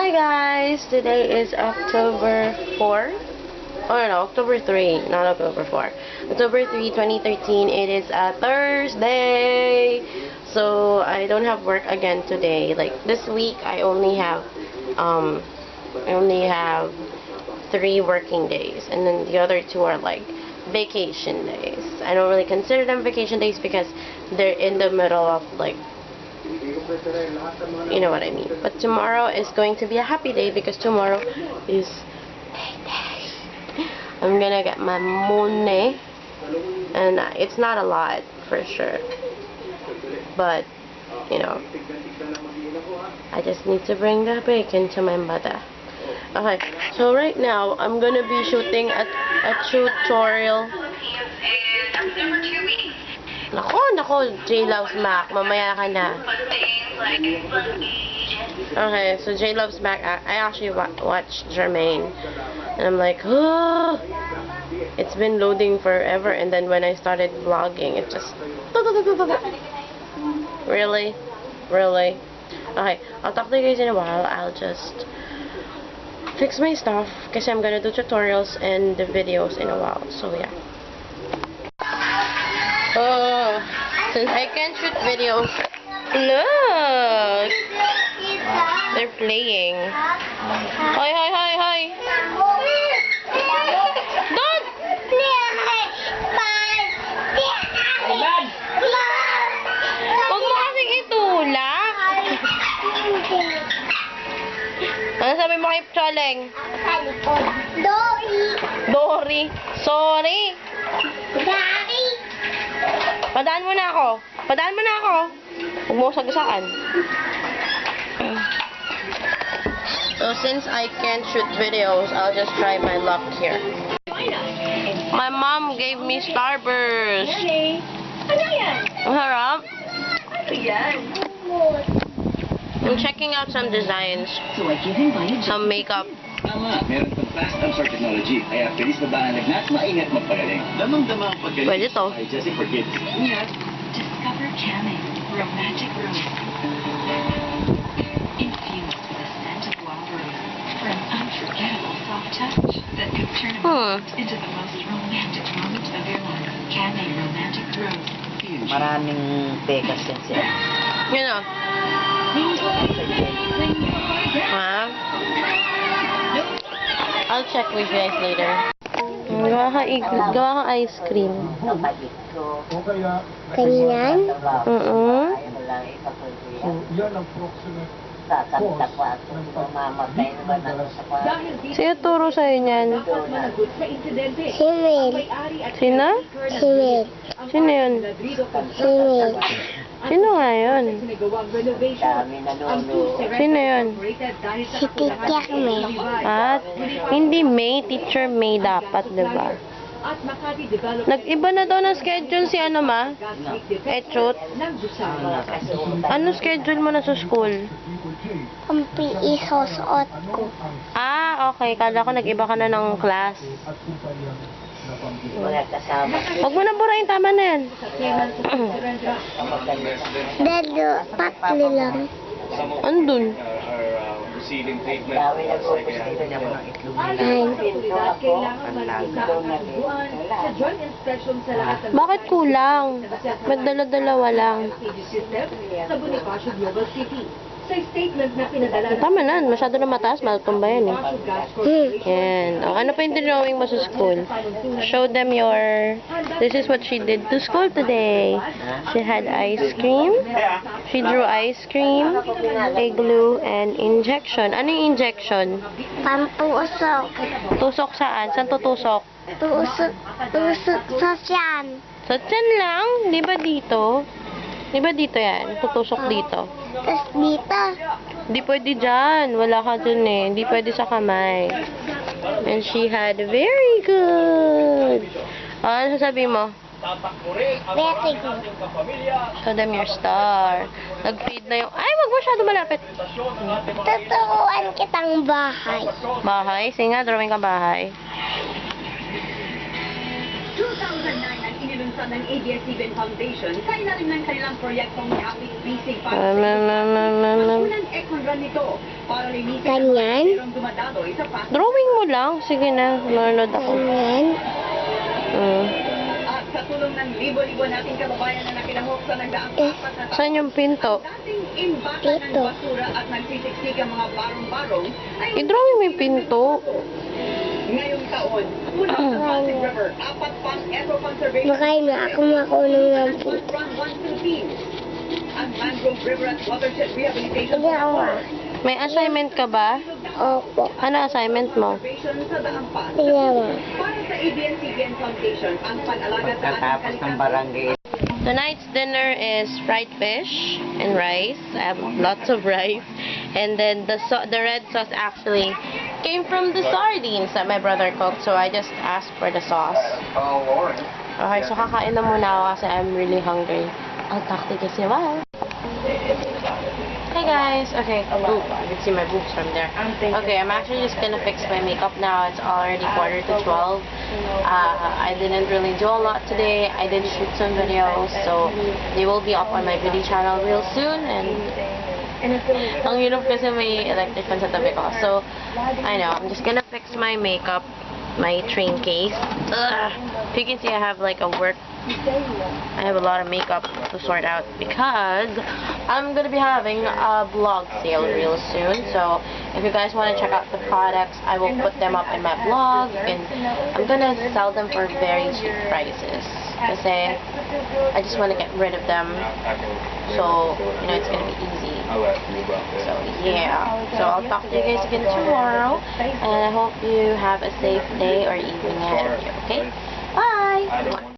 Hi guys! Today is October 4. Oh no, October 3, not October 4. October 3, 2013. It is a Thursday. So I don't have work again today. Like this week I only have 3 working days, and then the other 2 are like vacation days. I don't really consider them vacation days because they're in the middle of like, you know what I mean. But tomorrow is going to be a happy day because tomorrow is payday. I'm gonna get my money, and it's not a lot for sure, but you know, I just need to bring the bacon to my mother. Okay, so right now I'm gonna be shooting a tutorial. Nako, J Loves Mac, mamaya ka na. Okay, so J Loves Mac, I actually watched Jermaine, and I'm like, oh, it's been loading forever, and then when I started vlogging, it just, really? Okay, I'll talk to you guys in a while. I'll just fix my stuff, because I'm gonna do tutorials and the videos in a while, so yeah. Oh, since I can't shoot videos, look! They're playing. Hi! Don't! Huwag mo kasing itulak! Ano sabi mo kay Choleng? Dory! Sorry! Padaan mo na ako. Huwag mo sagasaan. So since I can't shoot videos, I'll just try my luck here. My mom gave me Starburst. Ang harap. I'm checking out some designs. Some makeup. Meron pang fast answer technology, kaya bilis mabahanag na at maingat magpagaling. Damang-dama ang paggaling. Pwede to. Ay, just for kids. Discover Camming Romantic Rose. Infused with the scent of wild rose for an unforgettable soft touch that could turn a moment into the most romantic moment of your life. Camming Romantic Rose. Maraming pekas yan siya. Yun o. I'll check with you guys later. Gawa ka ice cream. Ganyan? Sino turo sa'yo niyan? Si Will. Sino? Si Will. Sino yun? Si Will. Sino nga yun? Sino yun? Si Teacher May. At hindi May, Teacher May dapat, diba? Nag-iba na daw ng schedule si ano ma? Echot? Ano schedule mo na sa school? Ang isusot ko. Ah, okay. Kala ko nag-iba ka na ng class. Huwag mo na burahin. Tama na yan. Dado, patli lang. Andun. Receiving treatment. Bakit kulang? Ba't dala-dalawa lang? Tama na, masyado na mataas, matutumba yan eh. Yan. O, ano pa yung drawing mo sa school? Show them your... This is what she did to school today. She had ice cream. She drew ice cream, igloo, and injection. Ano yung injection? Pampuusok. Tusok saan? Saan tutusok? Tusok sa tiyan. Sa tiyan lang? Di ba dito? Di ba dito yan? Tutusok dito. Tapos dito. Di pwede dyan. Wala ka dun eh. Di pwede sa kamay. And she had very good. Ano sasabihin mo? Very good. Show them your star. Nag-feed na yung... Ay, wag masyado malapit. Tuturuan kitang bahay. Bahay? Sige nga, drawing ka bahay. 2009 ang inilunsad sponsor ng ABS-CBN Foundation sa ilalim ng kanilang proyektong Happy Bisig para sa unang Econ Run nito para linisin ang mga Ganyan? perong dumadaloy sa paso. Drawing mo lang. Sige na. Nanonood ako. Ganyan. At sa tulong ng libo-libo nating kababayan na nakilahok sa nagdaang apat na taon, Saan yung pinto? dating imbaka ng Dito. basura at nagsisiksik ang mga barong-barong ay I-drawing mo yung pinto. ngayong taon mula sa Pasig River, 4 pang Eco Conservation Makain na ako makunin ng Food puto. Run 1 teams. Ang Mangrove River at Watershed Rehabilitation Hindi ako May assignment ka ba? Opo. Ano assignment mo? Conservation sa Daang Pas. Tingnan mo. Para sa ABS-CBN Foundation, ang pag-alaga sa ating Pagkatapos ng kalikasan. barangay Tonight's dinner is fried fish and rice. I have lots of rice. And then the red sauce actually came from the sardines that my brother cooked. So I just asked for the sauce. Okay, so kakain na muna ako kasi I'm really hungry. I'll talk to you guys in a while. Hey guys. Okay. Ooh, I can see my boobs from there. Okay, I'm actually just gonna fix my makeup now. It's already 11:45. I didn't really do a lot today. I did shoot some videos, so they will be up on my video channel real soon. And ang hirap kasi may electric fan sa tabi ko. So, I know, I'm just gonna fix my makeup, my train case. Ugh. If you can see, I have like a I have a lot of makeup to sort out because I'm gonna be having a vlog sale real soon. So if you guys want to check out the products, I will put them up in my blog, and I'm gonna sell them for very cheap prices. Kasi I just want to get rid of them, so you know it's gonna be easy. So yeah, so I'll talk to you guys again tomorrow, and I hope you have a safe day or evening ahead of you. Okay, bye.